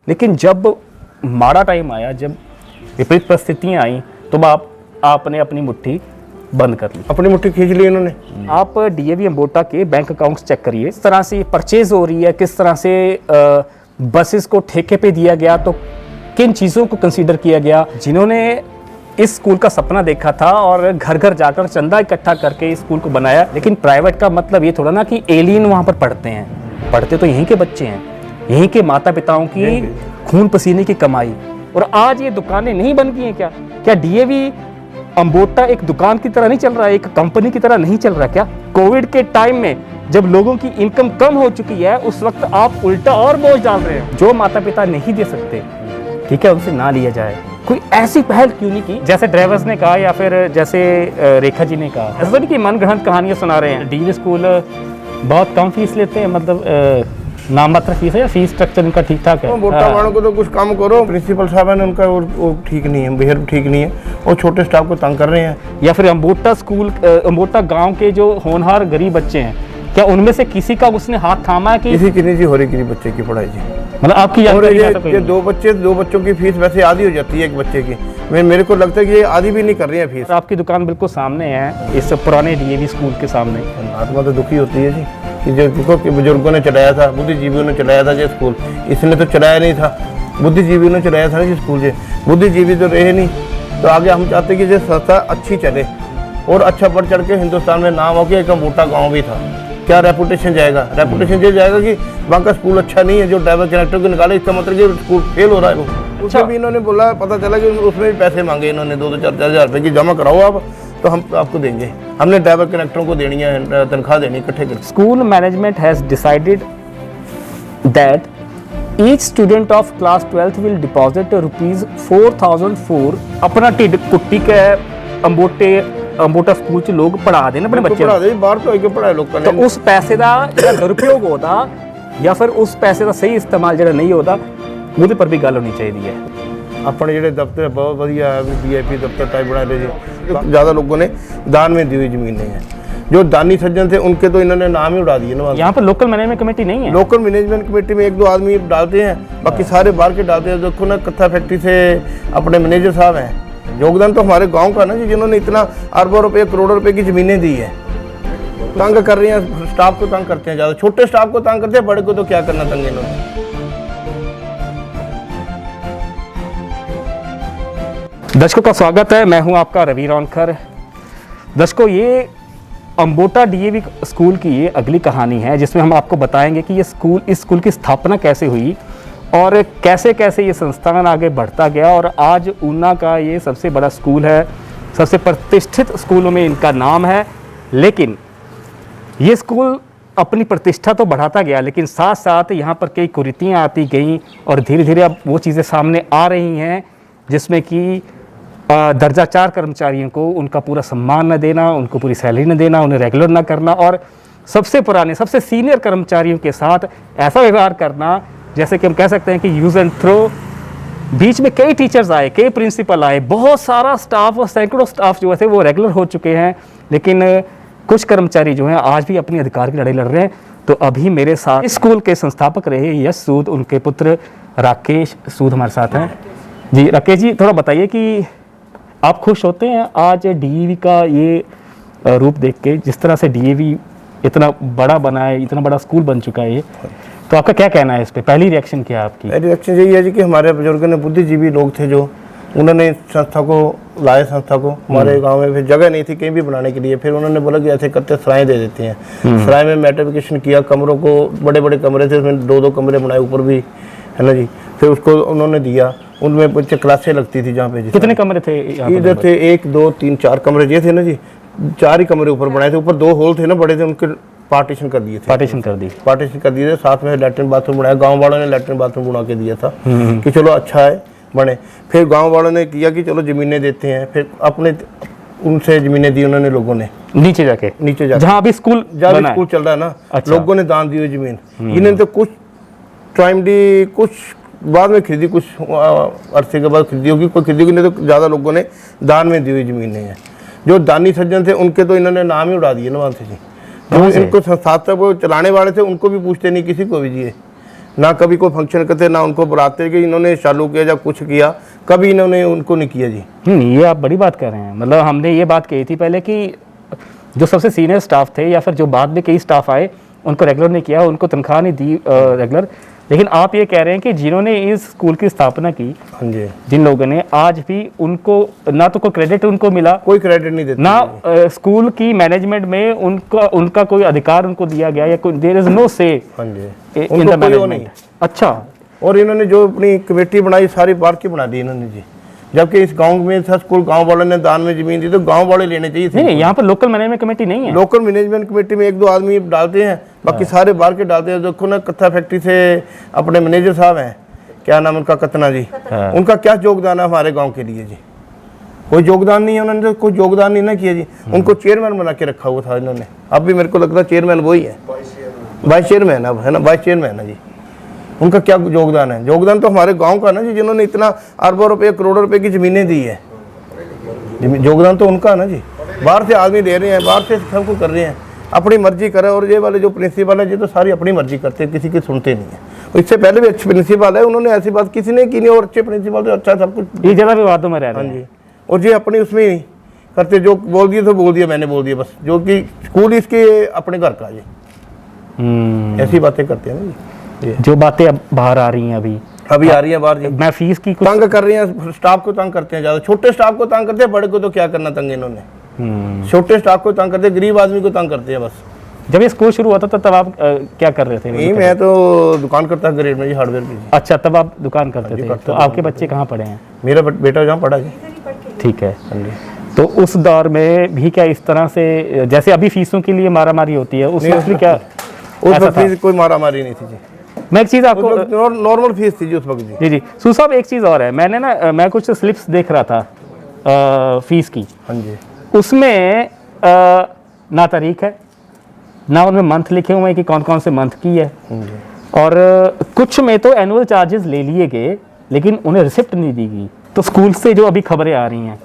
लेकिन जब माड़ा टाइम आया, जब विपरीत परिस्थितियां आई, तो आपने अपनी मुट्ठी बंद कर ली, अपनी मुट्ठी खींच ली इन्होंने। आप डीएवी अम्बोटा के बैंक अकाउंट्स चेक करिए, किस तरह से परचेज हो रही है, किस तरह से बसेस को ठेके पे दिया गया, तो किन चीज़ों को कंसीडर किया गया। जिन्होंने इस स्कूल का सपना देखा था और घर घर जाकर चंदा इकट्ठा करके इस स्कूल को बनाया, लेकिन प्राइवेट का मतलब ये थोड़ा ना कि एलियन वहाँ पर पढ़ते हैं, पढ़ते तो यहीं के बच्चे हैं, यहीं के माता पिताओं की खून पसीने की कमाई। और आज ये दुकानें नहीं बन गई हैं क्या डीएवी अम्बोटा एक दुकान की तरह नहीं चल रहा है, एक कंपनी की तरह नहीं चल रहा क्या? कोविड के टाइम में जब लोगों की इनकम कम हो चुकी है, उस वक्त आप उल्टा और बोझ डाल रहे हैं। जो माता पिता नहीं दे सकते, ठीक है, उनसे ना लिया जाए। कोई ऐसी पहल क्यों नहीं की, जैसे ड्राइवर्स ने कहा या फिर जैसे रेखा जी ने कहा? ऐसा नहीं कि मनगढ़ंत कहानियां सुना रहे हैं। डीवी स्कूल बहुत कम फीस लेते हैं, मतलब नाम मात्र फीस है या फीस स्ट्रक्चर इनका ठीक ठाक है? बोटा वालों को तो कुछ काम करो, प्रिंसिपल साहब है उनका वो ठीक नहीं है, बिहेव ठीक नहीं है, वो छोटे स्टाफ को तंग कर रहे हैं। या फिर अम्बोटा स्कूल, अम्बोटा गांव के जो होनहार गरीब बच्चे हैं, क्या उनमें से किसी का उसने हाथ थामा है कि किसी की नहीं जी हो रही किसी बच्चे की पढ़ाई जी? मतलब आपकी और ये दो बच्चों की फीस वैसे आधी हो जाती है एक बच्चे की, मेरे को लगता है कि ये आधी भी नहीं कर रही है फीस। आपकी दुकान बिल्कुल सामने है, इस पुराने डीएवी स्कूल के सामने। आत्मा तो दुखी होती है जी कि जो बुजुर्गों ने चलाया था, बुद्धिजीवियों ने चलाया था जो स्कूल, इसने तो चलाया नहीं था, बुद्धिजीवियों ने चलाया था ना जी स्कूल। बुद्धिजीवी तो रहे नहीं, तो आगे हम चाहते कि ये संस्था अच्छी चले और अच्छा बढ़ चढ़ के हिंदुस्तान में नाम हो कि एक अम्बोटा गाँव भी था। क्या रेपुटेशन जाएगा? रेपुटेशन ये जाएगा कि वहाँ का स्कूल अच्छा नहीं है, जो ड्राइवर कनेक्टर को निकाले, इसका मतलब कि स्कूल फेल हो रहा है। वो उसमें भी इन्होंने बोला, पता चला कि उसमें भी पैसे मांगे इन्होंने, 2-4 हज़ार रुपये की जमा कराओ आप, तो हम आपको देंगे। हमने ड्राइवर कनेक्टरों को देनी है, तनख्वाह देनी इकट्ठे कर। School management has decided that each student of class 12th will deposit ₹4,004 अपना टिड कुट्टी के अम्बोटा स्कूल च लोग पढ़ा देना अपने बच्चे को, बाहर तो आके पढ़ाए लोग। तो उस पैसे का या दुरुपयोग होता या फिर उस पैसे का सही इस्तेमाल जो नहीं होता, ਉਹਦੇ पर भी गल होनी चाहिए है। अपने ਜਿਹੜੇ दफ्तर बहुत बढ़िया VIP दफ्तर टाइप बना रहे जी। ज़्यादा लोगों ने दान में दी हुई ज़मीन नहीं है, जो दानी सज्जन थे उनके तो इन्होंने नाम ही उड़ा दिए ना। यहाँ पर लोकल मैनेजमेंट कमेटी नहीं है। लोकल मैनेजमेंट कमेटी में 1-2 आदमी डालते हैं, बाकी सारे बाहर के डालते हैं। देखो ना, कत्था फैक्ट्री से अपने मैनेजर साहब हैं, योगदान तो हमारे गाँव का ना जी, जिन्होंने इतना अरबों रुपये करोड़ों रुपये की ज़मीनें दी है। तंग कर रहे हैं, स्टाफ को तंग करते हैं, ज़्यादा छोटे स्टाफ को तंग करते हैं, बड़े को तो क्या करना तंग इन्होंने। दर्शकों का स्वागत है, मैं हूं आपका रवि रौनकर। दर्शकों, ये अम्बोटा डीएवी स्कूल की ये अगली कहानी है, जिसमें हम आपको बताएंगे कि इस स्कूल की स्थापना कैसे हुई और कैसे कैसे ये संस्थान आगे बढ़ता गया, और आज ऊना का ये सबसे बड़ा स्कूल है, सबसे प्रतिष्ठित स्कूलों में इनका नाम है। लेकिन ये स्कूल अपनी प्रतिष्ठा तो बढ़ाता गया, लेकिन साथ साथ यहाँ पर कई कुरीतियाँ आती गईं और धीरे धीरे अब वो चीज़ें सामने आ रही हैं, जिसमें कि दर्जा 4 कर्मचारियों को उनका पूरा सम्मान न देना, उनको पूरी सैलरी न देना, उन्हें रेगुलर न करना, और सबसे पुराने सबसे सीनियर कर्मचारियों के साथ ऐसा व्यवहार करना जैसे कि हम कह सकते हैं कि यूज़ एंड थ्रो। बीच में कई टीचर्स आए, कई प्रिंसिपल आए, बहुत सारा स्टाफ और सैकड़ों स्टाफ जो थे वो रेगुलर हो चुके हैं, लेकिन कुछ कर्मचारी जो हैं आज भी अपने अधिकार की लड़ाई लड़ रहे हैं। तो अभी मेरे साथ इस स्कूल के संस्थापक रहे यश सूद, उनके पुत्र राकेश सूद हमारे साथ हैं। जी राकेश जी, थोड़ा बताइए कि आप खुश होते हैं आज डीएवी का ये रूप देख के, जिस तरह से डीएवी इतना बड़ा बना है, इतना बड़ा स्कूल बन चुका है ये, तो आपका क्या कहना है इस पे? पहली रिएक्शन क्या है आपकी? रिएक्शन यही है जी कि हमारे बुजुर्गों ने, बुद्धिजीवी लोग थे जो, उन्होंने संस्था को लाए, संस्था को हमारे गांव में फिर जगह नहीं थी कहीं भी बनाने के लिए, फिर उन्होंने बोला कि ऐसे करते सराय दे देते हैं। सराय में मेट्रिफिकेशन किया, कमरों को, बड़े बड़े कमरे थे, उसमें 2-2 कमरे बनाए ऊपर भी, है ना जी। फिर उसको उन्होंने दिया, उनमें बच्चे क्लासें लगती थी जहाँ पे। कितने कमरे थे इधर? थे 1, 2, 3, 4 कमरे ये थे ना जी, 4 ही कमरे ऊपर बनाए थे, ऊपर 2 हॉल थे ना बड़े थे, उनके पार्टीशन कर दिए थे। पार्टीशन कर दिए थे, साथ में लैट्रिन बाथरूम बनाया। गाँव वालों ने लैट्रिन बाथरूम बना के दिया था कि चलो अच्छा है बने। फिर गांव वालों ने किया कि चलो ज़मीनें देते हैं, फिर अपने उनसे ज़मीनें दी उन्होंने, लोगों ने नीचे जाके जहाँ अभी स्कूल चल रहा है ना। अच्छा। लोगों ने दान दी हुई ज़मीन, इन्होंने तो कुछ टाइम दी, कुछ बाद में खरीदी, कुछ अरसे के बाद खरीदी होगी, कोई खरीदी होगी, नहीं तो ज़्यादा लोगों ने दान में दी हुई ज़मीन नहीं है। जो दानी सज्जन थे उनके तो इन्होंने नाम ही उड़ा दिए ना वहाँ से जी। जो इनको संस्था वो चलाने वाले थे उनको भी पूछते नहीं, किसी को भी जी, ना कभी कोई फंक्शन करते, ना उनको बुलाते कि इन्होंने चालू किया या कुछ किया, कभी इन्होंने उनको नहीं किया जी। ये आप बड़ी बात कर रहे हैं। मतलब हमने ये बात कही थी पहले कि जो सबसे सीनियर स्टाफ थे या फिर जो बाद में कई स्टाफ आए उनको रेगुलर नहीं किया, उनको तनख्वाह नहीं दी रेगुलर। लेकिन आप ये कह रहे हैं कि जिन्होंने इस स्कूल की स्थापना की, हाँ जी, जिन लोगों ने, आज भी उनको ना तो कोई क्रेडिट उनको मिला, कोई क्रेडिट नहीं देते ना स्कूल की मैनेजमेंट में उनका कोई अधिकार उनको दिया गया, या कोई देयर इज नो से हाँ जी, इन द मैनेजमेंट। अच्छा, और इन्होंने जो अपनी कमेटी बनाई सारी बाहर की बना दी इन्होंने जी, जबकि इस गांव में था स्कूल, गांव वालों ने दान में जमीन दी तो गांव वाले लेने चाहिए थे। नहीं, यहाँ पर लोकल मैनेजमेंट कमेटी नहीं है। लोकल मैनेजमेंट कमेटी में 1-2 आदमी डालते हैं, बाकी सारे बाहर के डालते हैं। देखो ना, कत्था फैक्ट्री से अपने मैनेजर साहब हैं, क्या नाम उनका, कतना जी, उनका क्या योगदान है हमारे गाँव के लिए जी? कोई योगदान नहीं है, उन्होंने तो कोई योगदान नहीं ना किया जी। उनको चेयरमैन बना के रखा हुआ था इन्होंने, अब भी मेरे को लगता है चेयरमैन वही है, वाइस चेयरमैन अब है ना, वाइस चेयरमैन है जी। उनका क्या योगदान है? योगदान तो हमारे गांव का ना जी, जिन्होंने इतना अरबों रुपए, करोड़ों रुपए की जमीनें दी है, योगदान तो उनका ना जी। बाहर से आदमी दे रहे हैं, बाहर से सबको कर रहे हैं, अपनी मर्जी करे। और ये वाले जो प्रिंसिपल है, ये तो सारी अपनी मर्जी करते हैं, किसी की सुनते नहीं है। और इससे पहले भी अच्छे प्रिंसिपल है, उन्होंने ऐसी बात किसी ने की नहीं, और अच्छे प्रिंसिपल तो अच्छा सब कुछ, ये ज़्यादा विवादों में रह रहे हैं। हाँ जी, और ये अपनी उसमें ही करते, जो बोल दिया तो बोल दिया, मैंने बोल दिया बस, जो कि स्कूल इसके अपने घर का जी, ऐसी बातें करते हैं ना जी। जो बातें अब बाहर आ रही हैं अभी आ रही है बाहर जी, मैं फीस की कुछ तंग कर रही हैं, स्टाफ को तंग करते हैं ज्यादा, छोटे स्टाफ को तंग करते हैं, बड़े को तो क्या करना तंग इन्होंने, छोटे स्टाफ को तंग करते हैं, गरीब आदमी को तंग करते हैं बस। जब ये स्कूल शुरू हुआ था तब आप क्या कर रहे थे? नहीं, मैं तो दुकान करता ग्रेड में जी, हार्डवेयर की। अच्छा, तब आप दुकान करते थे। तो आपके बच्चे कहाँ पढ़े हैं? मेरा बेटा जहाँ पढ़ा जी। ठीक है। तो उस दौर में भी क्या इस तरह से, जैसे अभी फीसों के लिए मारामारी होती है, उस वक्त भी क्या? उस वक्त फीस कोई मारामारी नहीं थी जी, मैं एक चीज़ आपको, नॉर्मल फीस थी जी उस वक्त जी। जी सू साहब, एक चीज़ और है, मैंने ना मैं कुछ स्लिप्स देख रहा था फीस की। हाँ जी, उसमें ना तारीख है, ना उनमें मंथ लिखे हुए हैं कि कौन कौन से मंथ की है, और कुछ में तो एनुअल चार्जेस ले लिए गए, लेकिन उन्हें रिसिप्ट नहीं दी गई। तो स्कूल से जो अभी खबरें आ रही हैं,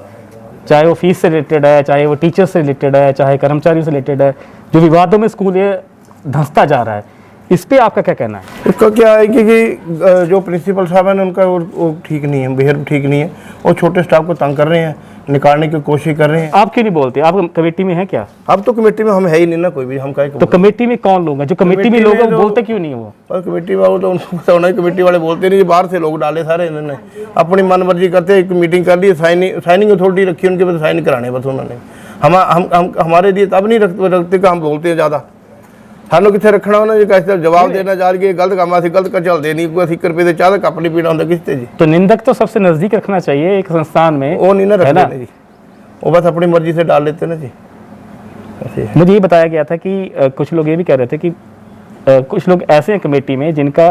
चाहे वो फीस से रिलेटेड है, चाहे वो टीचर से रिलेटेड है, चाहे कर्मचारियों से रिलेटेड है, जो विवादों में स्कूल ये धंसता जा रहा है, इस पे आपका क्या कहना है? उसका क्या है कि जो प्रिंसिपल साहब हैं उनका वो ठीक नहीं है, बिहेव ठीक नहीं है, और छोटे स्टाफ को तंग कर रहे हैं, निकालने की कोशिश कर रहे हैं। आप क्यों नहीं बोलते? आप कमेटी में हैं क्या? अब तो कमेटी में हम है ही नहीं ना कोई भी, हम तो कमेटी में कौन लोग हैं जो कमेटी में लोग हैं, बोलते क्यों नहीं वो? और कमेटी वाले तो उनको पता होना है, कमेटी वाले बोलते नहीं, बाहर से लोग डाले सारे, इन्होंने अपनी मन मर्जी करते, एक मीटिंग कर ली, साइनिंग अथॉरिटी रखी उनके पास, साइन कराने बस उन्होंने। हम हमारे लिए तब नहीं रखते कि हम बोलते हैं ज़्यादा, सानू कितने रखना उन्होंने, कैसे जवाब देना जा रही है, गलत काम असं गलत कर चलते नहीं, कोई 1 रुपये से चाह कप नहीं पीना होता किसते जी। तो निंदक तो सबसे नजदीक रखना चाहिए एक संस्थान में, वो नहीं ना रखते जी, वो बस अपनी मर्जी से डाल लेते ना जी। मुझे ये बताया गया था कि कुछ लोग ये भी कह रहे थे कि कुछ लोग ऐसे हैं कमेटी में जिनका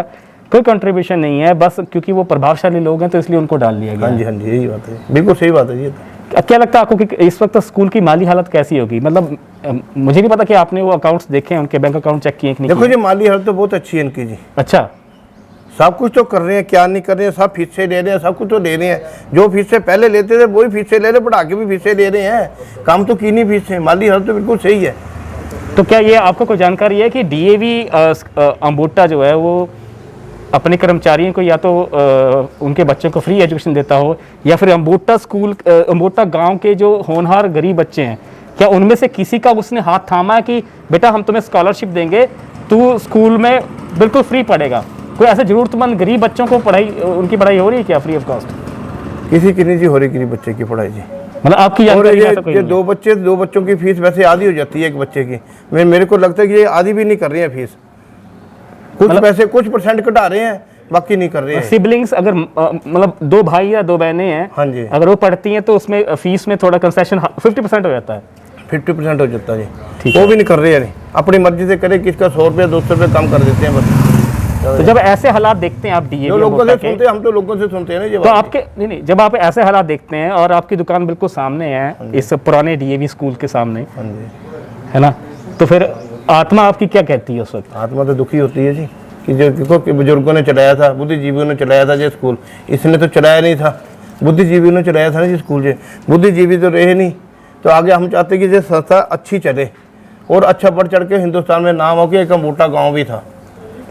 कोई कंट्रीब्यूशन नहीं है, बस क्योंकि वो प्रभावशाली लोग हैं तो इसलिए उनको डाल लिया गया। हाँ जी, हाँ जी, यही बात है, बिल्कुल सही बात है जी। क्या लगता है आपको कि इस वक्त स्कूल की माली हालत कैसी होगी? मतलब मुझे नहीं पता कि आपने वो अकाउंट्स देखे हैं, उनके बैंक अकाउंट चेक किए कि नहीं? देखो जी, माली हालत तो बहुत अच्छी है इनकी जी। अच्छा, सब कुछ तो कर रहे हैं, क्या नहीं कर रहे हैं, सब फीसें ले रहे हैं, सब कुछ तो ले रहे हैं, जो फीसें पहले लेते थे वही फीसें ले रहे, पढ़ा के भी फीसें ले रहे हैं, काम तो की नहीं फीसें, माली हालत तो बिल्कुल सही है। तो क्या ये आपको कोई जानकारी है कि डीएवी अम्बोटा जो है वो अपने कर्मचारियों को या तो उनके बच्चों को फ्री एजुकेशन देता हो, या फिर अम्बोटा गांव के जो होनहार गरीब बच्चे हैं, क्या उनमें से किसी का उसने हाथ थामा है कि बेटा हम तुम्हें स्कॉलरशिप देंगे, तू स्कूल में बिल्कुल फ्री पढ़ेगा? कोई ऐसे जरूरतमंद गरीब बच्चों को उनकी पढ़ाई हो रही है क्या फ्री ऑफ कॉस्ट? किसी की नहीं जी हो रही, गरीब बच्चे की पढ़ाई जी। मतलब आपकी जानकारी में ऐसा कोई ये दो बच्चों की फीस वैसे आधी हो जाती है एक बच्चे की, मेरे को लगता है कि ये आधी भी नहीं कर रही है फीस, कुछ पैसे कुछ परसेंट घटा रहे हैं, बाकी नहीं कर रहे हैं। सिबलिंग्स अगर मतलब 2 भाई या 2 बहनें हैं, हाँ जी, अगर वो पढ़ती हैं तो उसमें फीस में थोड़ा कंसेशन 50% हो जाता है, 50% हो जाता है जी, वो भी नहीं कर रहे हैं, अपनी मर्जी से करे, किसका 100 रुपये 200 रुपये कम कर देते हैं बस। तो जब ऐसे हालात देखते हैं आप डीएवी लोगों से सुनते हैं, हम तो लोगों से सुनते हैं ना ये तो आपके नहीं, जब आप ऐसे हालात देखते हैं और आपकी दुकान बिल्कुल सामने है इस पुराने डीएवी स्कूल के सामने, है ना, तो फिर आत्मा आपकी क्या कहती है उस वक्त? आत्मा तो दुखी होती है जी, कि जो बुजुर्गों ने चलाया था, बुद्धिजीवियों ने चलाया था ये स्कूल, इसने तो चलाया नहीं था, बुद्धिजीवियों ने चलाया था ना ये स्कूल, बुद्धिजीवी तो रहे नहीं, तो आगे हम चाहते कि ये संस्था अच्छी चले और अच्छा बढ़ चढ़ के हिंदुस्तान में नाम हो कि एक अम्बोटा गाँव भी था,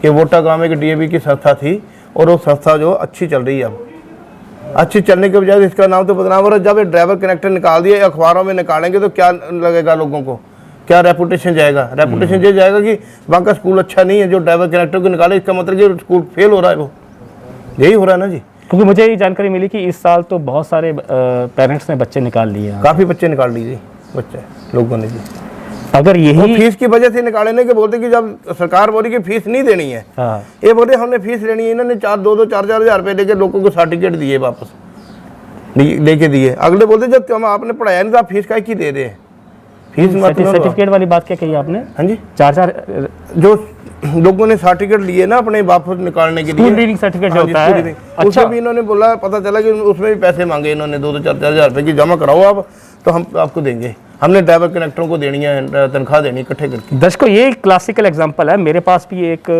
कि वोटा गाँव में एक DAV की संस्था थी और वो संस्था जो अच्छी चल रही है। अब अच्छी चलने के बजाय इसका नाम तो बदनाम हो रहा है। जब ये ड्राइवर कनेक्टर निकाल दिए, अखबारों में निकालेंगे तो क्या लगेगा लोगों को, क्या रेपुटेशन जाएगा? रेपुटेशन ये जाएगा कि वहाँ का स्कूल अच्छा नहीं है, जो ड्राइवर कनेक्टर को निकाले इसका मतलब कि स्कूल फेल हो रहा है। वो यही हो रहा है ना जी। क्योंकि मुझे ये जानकारी मिली कि इस साल तो बहुत सारे पेरेंट्स ने बच्चे निकाल लिए हैं। काफ़ी बच्चे निकाल लीजिए, बच्चे लोगों ने जी। अगर यही फीस की वजह से निकालने के बोलते कि जब सरकार बोली कि फीस नहीं देनी है, हाँ। ये बोलते हमने फीस लेनी है, इन्होंने 4,000 4,000 रुपये लेके लोगों को सर्टिफिकेट दिए, वापस लेके दिए। अगले बोलते जब हम आपने पढ़ाया नहीं तो आप फीस का की दे रहे हैं? फीस सर्टिफिकेट वाली बात क्या कही आपने? हाँ जी, 4 जो लोगों ने सर्टिफिकेट लिए ना अपने वापस निकालने के लिए, रीडिंग सर्टिफिकेट जो होता है, अच्छा भी इन्होंने बोला, पता चला कि उसमें भी पैसे मांगे इन्होंने 2,000 4,000 रुपये की जमा कराओ आप तो हम आपको देंगे। हमने ड्राइवर कनेक्टरों को देनी है, तनख्वाह देनी इकट्ठे करके। दर्शकों ये क्लासिकल एग्जांपल है। मेरे पास भी एक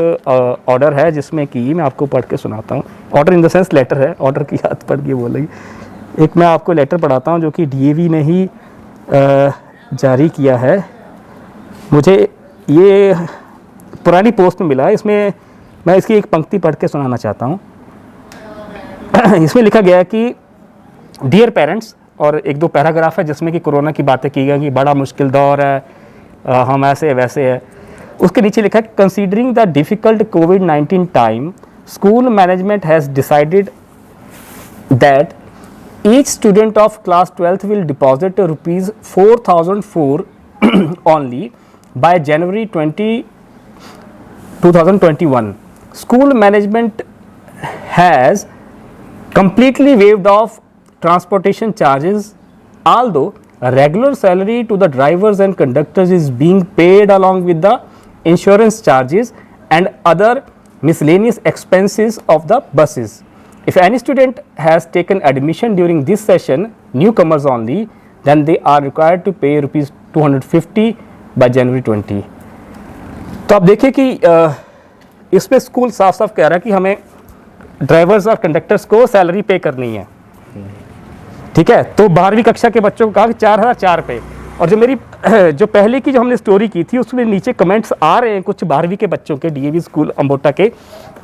ऑर्डर है जिसमें कि मैं आपको पढ़ के सुनाता हूँ। Order in the sense letter है, ऑर्डर की याद पड़ गई बोलेगी। एक मैं आपको लेटर पढ़ाता हूँ जो कि DAV ने ही जारी किया है। मुझे ये पुरानी पोस्ट में मिला है। इसमें मैं इसकी एक पंक्ति पढ़ के सुनाना चाहता हूँ। इसमें लिखा गया है कि डियर पेरेंट्स, और 1-2 पैराग्राफ है जिसमें कि कोरोना की बातें की गई कि बड़ा मुश्किल दौर है, हम ऐसे वैसे है। उसके नीचे लिखा है considering the difficult COVID-19 time, school management has decided that each student of class 12th will deposit ₹4,004 only by January 2021. School management has completely waived off transportation charges, although a regular salary to the drivers and conductors is being paid along with the insurance charges and other miscellaneous expenses of the buses. If any student has taken admission during this session, newcomers only, then they are required to pay ₹250 by January 20. तो आप देखिए कि इसमें school साफ साफ कह रहा है कि हमें ड्राइवर्स और कंडक्टर्स को सैलरी पे करनी है। ठीक है, तो 12वीं कक्षा के बच्चों को कहा कि 4,004 पे। और जो मेरी जो पहले की जो हमने स्टोरी की थी उसमें नीचे कमेंट्स आ रहे हैं कुछ 12वीं के बच्चों के DAV स्कूल अम्बोटा के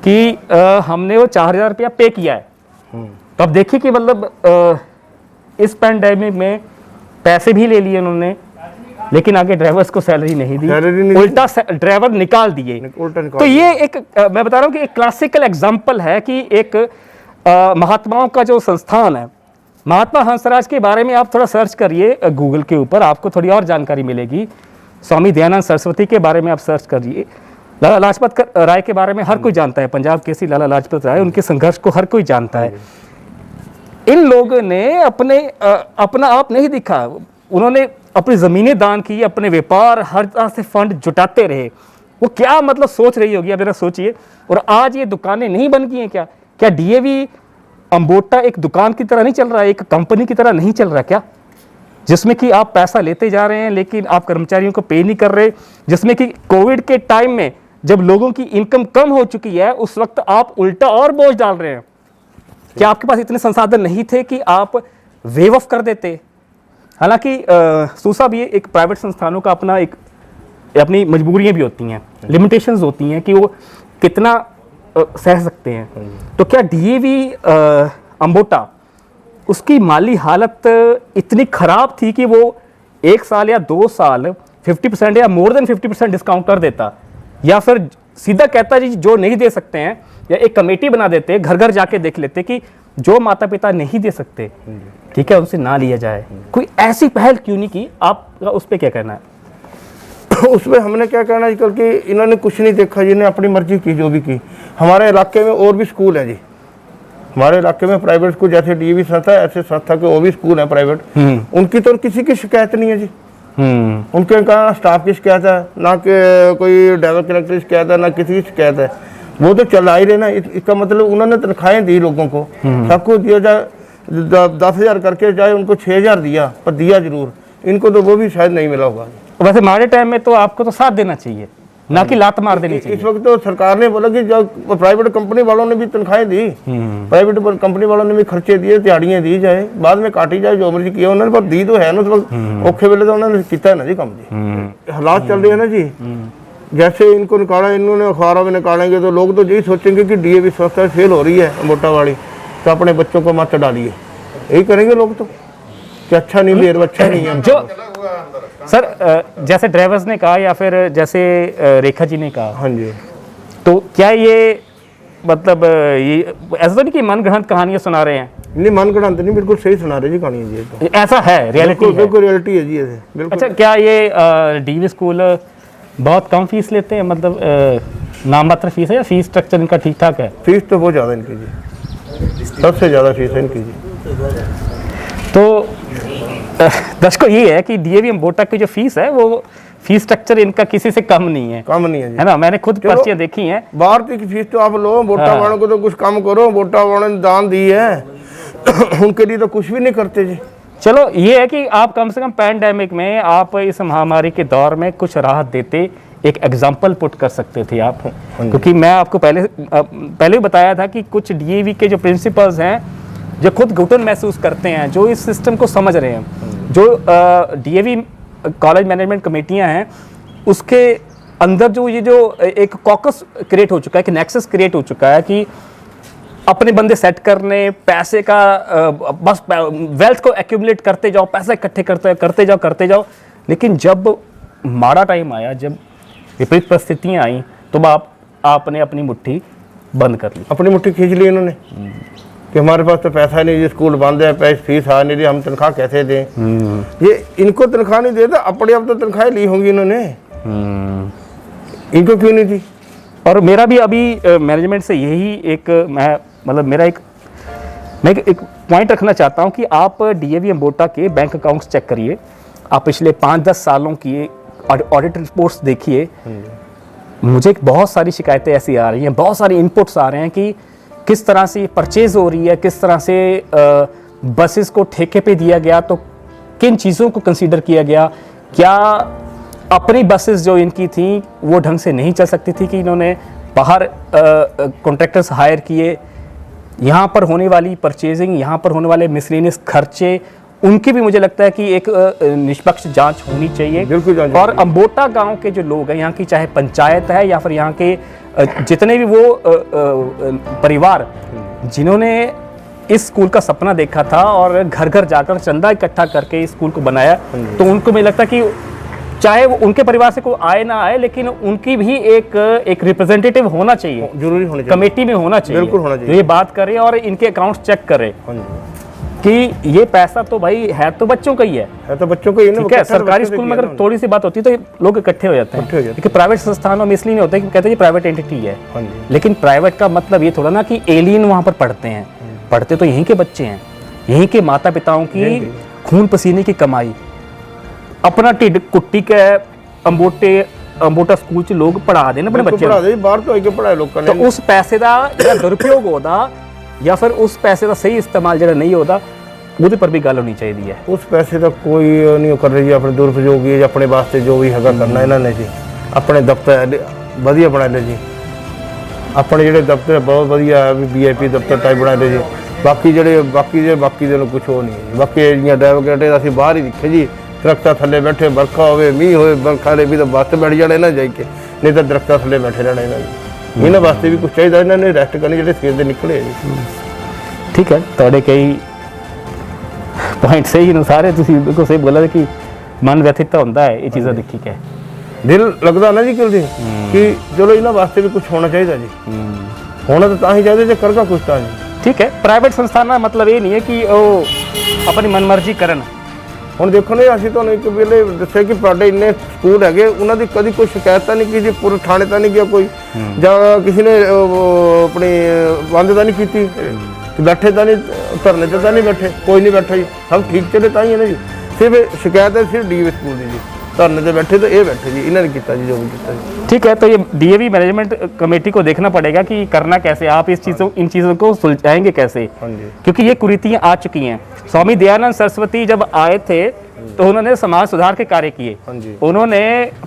कि हमने वो 4,000 रुपया पे किया है। तो अब देखिए कि मतलब इस पैंडेमिक में पैसे भी ले लिए उन्होंने, लेकिन आगे ड्राइवर्स को सैलरी नहीं दी, उल्टा ड्राइवर निकाल दिए। तो ये एक मैं बता रहा हूँ कि एक क्लासिकल एग्जाम्पल है कि एक महात्माओं का जो संस्थान है, महात्मा हंसराज के बारे में आप थोड़ा सर्च करिए गूगल के ऊपर, आपको थोड़ी और जानकारी मिलेगी। स्वामी दयानंद सरस्वती के बारे में आप सर्च करिए। लाला लाजपत राय के बारे में हर कोई जानता है, पंजाब केसरी लाला लाजपत राय, उनके संघर्ष को हर कोई जानता है। इन लोगों ने अपना आप नहीं दिखा, उन्होंने अपनी ज़मीनें दान की, अपने व्यापार हर तरह से फंड जुटाते रहे। वो क्या मतलब सोच रही होगी, अब जरा सोचिए। और आज ये दुकानें नहीं बन गई हैं क्या? क्या DAV अम्बोटा एक दुकान की तरह नहीं चल रहा है, एक कंपनी की तरह नहीं चल रहा क्या, जिसमें कि आप पैसा लेते जा रहे हैं लेकिन आप कर्मचारियों को पे नहीं कर रहे, जिसमें कि कोविड के टाइम में जब लोगों की इनकम कम हो चुकी है उस वक्त आप उल्टा और बोझ डाल रहे हैं। क्या आपके पास इतने संसाधन नहीं थे कि आप वेव ऑफ कर देते? हालांकि सूसा भी एक प्राइवेट संस्थानों का अपना एक अपनी मजबूरियां भी होती हैं, लिमिटेशंस होती हैं कि वो कितना सह सकते हैं। तो क्या DAV अम्बोटा उसकी माली हालत इतनी ख़राब थी कि वो 1 साल या 2 साल 50% या मोर देन 50% डिस्काउंट कर देता, या फिर सीधा कहता जी जो नहीं दे सकते हैं, या एक कमेटी बना देते, घर घर जाके देख लेते कि जो माता पिता नहीं दे सकते, ठीक है, उनसे ना लिया जाए। कोई ऐसी पहल क्यों नहीं की? आपका उस पर क्या कहना है? उसमें हमने क्या कहना है, क्योंकि इन्होंने कुछ नहीं देखा, जिन्हें अपनी मर्जी की जो भी की। हमारे इलाके में और भी स्कूल है जी, हमारे इलाके में प्राइवेट स्कूल जैसे DAV संस्था है, ऐसे संस्था के और भी स्कूल हैं प्राइवेट, उनकी तो किसी की शिकायत नहीं है जी। उनके कहाँ स्टाफ की शिकायत है, ना कि कोई ड्राइवर कनेक्टर की शिकायत है, ना किसी की शिकायत है। वो तो चला ही रहे ना। इसका मतलब उन्होंने तनख्वाहें दी लोगों को, सबको दिया जाए 10,000 करके, चाहे उनको 6,000 दिया, पर दिया जरूर। इनको तो वो भी शायद नहीं मिला होगा। वैसे हमारे टाइम में तो आपको तो साथ देना चाहिए, ना कि लात मार देनी चाहिए। इस वक्त तो सरकार ने बोला कि जब प्राइवेट कंपनी वालों ने भी तनख्वाहें दी, प्राइवेट कंपनी वालों ने भी खर्चे दिए, दिहाड़ियां दी जाए, बाद में काटी जाए, जो मर्जी किया उन्होंने, पर दी तो है ना। उस वक्त औखे वेले तो उन्होंने किया है ना जी काम जी। हालात चल रहे हैं ना जी, जैसे इनको निकाला, इन्होंने अखबारों में निकालेंगे तो लोग तो यही सोचेंगे कि डीएवी संस्था फेल हो रही है अम्बोटा वाली, तो अपने बच्चों को मत डालिए, यही करेंगे लोग तो, कि अच्छा नहीं ले, अच्छा नहीं है। जो सर जैसे ड्राइवर्स ने कहा या फिर जैसे रेखा जी ने कहा, हाँ जी, तो क्या ये मतलब ये ऐसा तो नहीं कि मन गढ़ंत कहानियां सुना रहे हैं? नहीं, मन गढ़ंत नहीं, बिल्कुल सही सुना रहे जी कहानी है जी, तो ऐसा है, रियलिटी है। बिल्कुल रियलिटी है जी ऐसे, बिल्कुल। अच्छा, क्या ये डीवी स्कूल बहुत कम फीस लेते हैं, मतलब नाममात्र फीस है या फीस स्ट्रक्चर इनका ठीक ठाक है? फीस तो बहुत ज़्यादा इनकी जी, सबसे ज़्यादा फीस है इनकी जी। तो दर्शकों ये है कि डीएवी अम्बोटा की जो फीस है वो फीस स्ट्रक्चर इनका किसी से कम नहीं है, कम नहीं है जी, है ना? मैंने खुद पर्चियां देखी हैं। बाहर की फीस तो आप लो, वोटा वालों को तो कुछ कम करो, वोटा वालों ने दान दी है उनके लिए तो कुछ भी नहीं करते जी। चलो ये है कि आप कम से कम पैंडेमिक में आप इस महामारी के दौर में कुछ राहत देते, एक एग्जाम्पल पुट कर सकते थे आप, क्योंकि मैं आपको पहले भी बताया था कि कुछ डीएवी के जो प्रिंसिपल्स हैं जो खुद घुटन महसूस करते हैं, जो इस सिस्टम को समझ रहे हैं, जो डीएवी कॉलेज मैनेजमेंट कमेटियां हैं उसके अंदर जो ये जो एक कॉकस क्रिएट हो चुका है, कि नेक्सस क्रिएट हो चुका है कि अपने बंदे सेट करने, पैसे का बस वेल्थ को एक्यूमुलेट करते जाओ, पैसा इकट्ठे करते जाओ। लेकिन जब माड़ा टाइम आया, जब विपरीत परिस्थितियां आई, तो आपने अपनी मुट्ठी बंद कर ली, अपनी मुट्ठी खींच ली इन्होंने कि हमारे पास तो पैसा नहीं जी, स्कूल बंद है, पैसे फीस आ नहीं रही, हम तनख्वाह कैसे दें। ये इनको तनख्वाह नहीं देता, अपने आप तो तनख्वाहें ली होंगी इन्होंने, इनको क्यों नहीं थी? और मेरा भी अभी मैनेजमेंट से यही एक मैं एक पॉइंट रखना चाहता हूं कि आप डीएवी अम्बोटा के बैंक अकाउंट्स चेक करिए, आप पिछले 5-10 सालों की ऑडिट रिपोर्ट्स देखिए। मुझे बहुत सारी शिकायतें ऐसी आ रही हैं, बहुत सारे इनपुट्स आ रहे हैं कि किस तरह से परचेज हो रही है, किस तरह से बसेस को ठेके पे दिया गया, तो किन चीज़ों को कंसीडर किया गया, क्या अपनी बसेस जो इनकी थी वो ढंग से नहीं चल सकती थी कि इन्होंने बाहर कॉन्ट्रैक्टर्स हायर किए, यहाँ पर होने वाली परचेजिंग, यहाँ पर होने वाले मिसलेनियस खर्चे, उनकी भी मुझे लगता है कि एक निष्पक्ष जांच होनी चाहिए। बिल्कुल जांच। और अम्बोटा गांव के जो लोग हैं, यहाँ की चाहे पंचायत है या फिर यहाँ के जितने भी वो परिवार जिन्होंने इस स्कूल का सपना देखा था और घर घर जाकर चंदा इकट्ठा करके इस स्कूल को बनाया, तो उनको मुझे लगता है कि चाहे वो उनके परिवार से कोई आए ना आए, लेकिन उनकी भी एक रिप्रेजेंटेटिव होना चाहिए, जरूरी होना चाहिए, कमेटी में होना चाहिए, बिल्कुल होना चाहिए, तो ये बात करे और इनके अकाउंट्स चेक करे कि ये पैसा तो भाई है तो बच्चों का ही है तो बच्चों को ही ना। ठीक है, सरकारी स्कूल में अगर थोड़ी सी बात होती है तो लोग इकट्ठे हो जाते हैं, लेकिन प्राइवेट संस्थानों में इसलिए नहीं होता कि कहते हैं प्राइवेट एंटिटी है, लेकिन प्राइवेट का मतलब ये थोड़ा ना कि एलियन वहां पर पढ़ते हैं, पढ़ते तो यहीं के बच्चे हैं, यहीं के माता पिताओं की खून पसीने की कमाई, अपना ढिड कुट्टी के अम्बोटा स्कूल च लोग पढ़ा देना अपने बच्चे, बाहर तो आके पढ़ाए लोग, तो उस पैसे का दुरुपयोग होता या फिर उस पैसे का सही इस्तेमाल जो नहीं होता, ਉਹਦੇ पर भी गल होनी चाहिए है। उस पैसे का कोई नहीं कर रही जी, अपने दुरुपयोग ही अपने वास्ते जो भी हैगा करना इन्होंने जी, अपने दफ्तर वधिया बना ले जी, अपने ਜਿਹੜੇ दफ्तर बहुत वधिया VIP दफ्तर टाइप बना ले जी, बाकी ਦੇ कुछ हो नहीं है। बाकी ਜਿਹੜੀਆਂ ਡਰਾਈਵਰ ਅਸੀਂ ਬਾਹਰ ਹੀ ਦਿਖੇ ਜੀ, ਦਰਖਤਾਂ ਥੱਲੇ ਬੈਠੇ, ਬਰਖਾ ਹੋਵੇ ਮੀਂਹ ਹੋਵੇ, ਬਰਖਾ ਦੇ ਵੀ ਤਾਂ ਬੱਸ ਬੈਠ ਜਾਣੇ ਨਾ ਜਾਈ ਕੇ, ਨਹੀਂ ਤਾਂ ਦਰਖਤਾਂ ਥੱਲੇ ਬੈਠੇ ਰਹਿਣਾ ਇਹਨਾਂ ਵਾਸਤੇ ਵੀ ਕੁਝ ਚਾਹੀਦਾ, ਇਹਨਾਂ ਨੇ ਰੈਸਟ ਕਰਨੀ ਜਿਹੜੇ ਸਵੇਰ ਦੇ ਨਿਕਲੇ ਜੀ। ठीक है, ਤੁਹਾਡੇ ਕਈ पॉइंट सही ने सारे, बिल्कुल सही बोला कि मन व्यथित तो होता है ये चीज़ा देखी के, दिल लगता ना जी किलदी कि चलो इन्होंने वास्ते भी कुछ होना चाहिए जी, होना तो ही चाहिए जो करगा कुछ तो जी। ठीक है, प्राइवेट संस्थान का मतलब ये नहीं है कि वो अपनी मनमर्जी करन। ਹੁਣ ਦੇਖੋ ਨੇ ਅਸੀਂ ਤੁਹਾਨੂੰ ਇੱਕ ਵੇਲੇ ਦੱਸਿਆ ਕਿ ਤੁਹਾਡੇ ਇੰਨੇ ਸਕੂਲ ਹੈਗੇ, ਉਹਨਾਂ ਦੀ ਕਦੀ ਕੋਈ ਸ਼ਿਕਾਇਤ ਤਾਂ ਨਹੀਂ ਕੀਤੀ, ਪੂਰੇ ਥਾਣੇ ਤਾਂ ਨਹੀਂ ਗਿਆ ਕੋਈ, ਜਾਂ ਕਿਸੇ ਨੇ ਆਪਣੀ ਬੰਦ ਤਾਂ ਨਹੀਂ ਕੀਤੀ, बैठे तो नहीं धरने तो नहीं बैठे, कोई नहीं बैठा जी, सब ठीक चले तो ही है ना जी। सिर्फ शिकायत है सिर्फ डीएवी स्कूल की जी, धरने से बैठे तो ये बैठे जी, इन्होंने किया जी जो भी किया जी। ठीक है, तो ये डीएवी मैनेजमेंट कमेटी को देखना पड़ेगा कि करना कैसे, आप इन चीज़ों को सुलझाएंगे कैसे, क्योंकि ये कुरीतियाँ आ चुकी हैं। स्वामी दयानंद सरस्वती जब आए थे तो उन्होंने समाज सुधार के कार्य किए, उन्होंने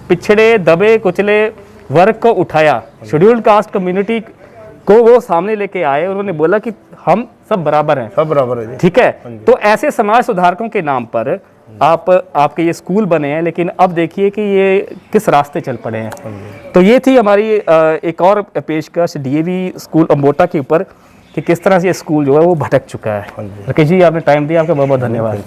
पिछड़े दबे कुचले वर्ग को उठाया, शेड्यूल्ड कास्ट कम्युनिटी को वो सामने लेके आए, उन्होंने बोला कि हम सब बराबर हैं, सब बराबर है जी। ठीक है, तो ऐसे समाज सुधारकों के नाम पर आपके ये स्कूल बने हैं, लेकिन अब देखिए कि ये किस रास्ते चल पड़े हैं। तो ये थी हमारी एक और पेशकश डीएवी स्कूल अम्बोटा के ऊपर कि किस तरह से ये स्कूल जो है वो भटक चुका है। राकेश जी, आपने टाइम दिया, आपका बहुत बहुत धन्यवाद।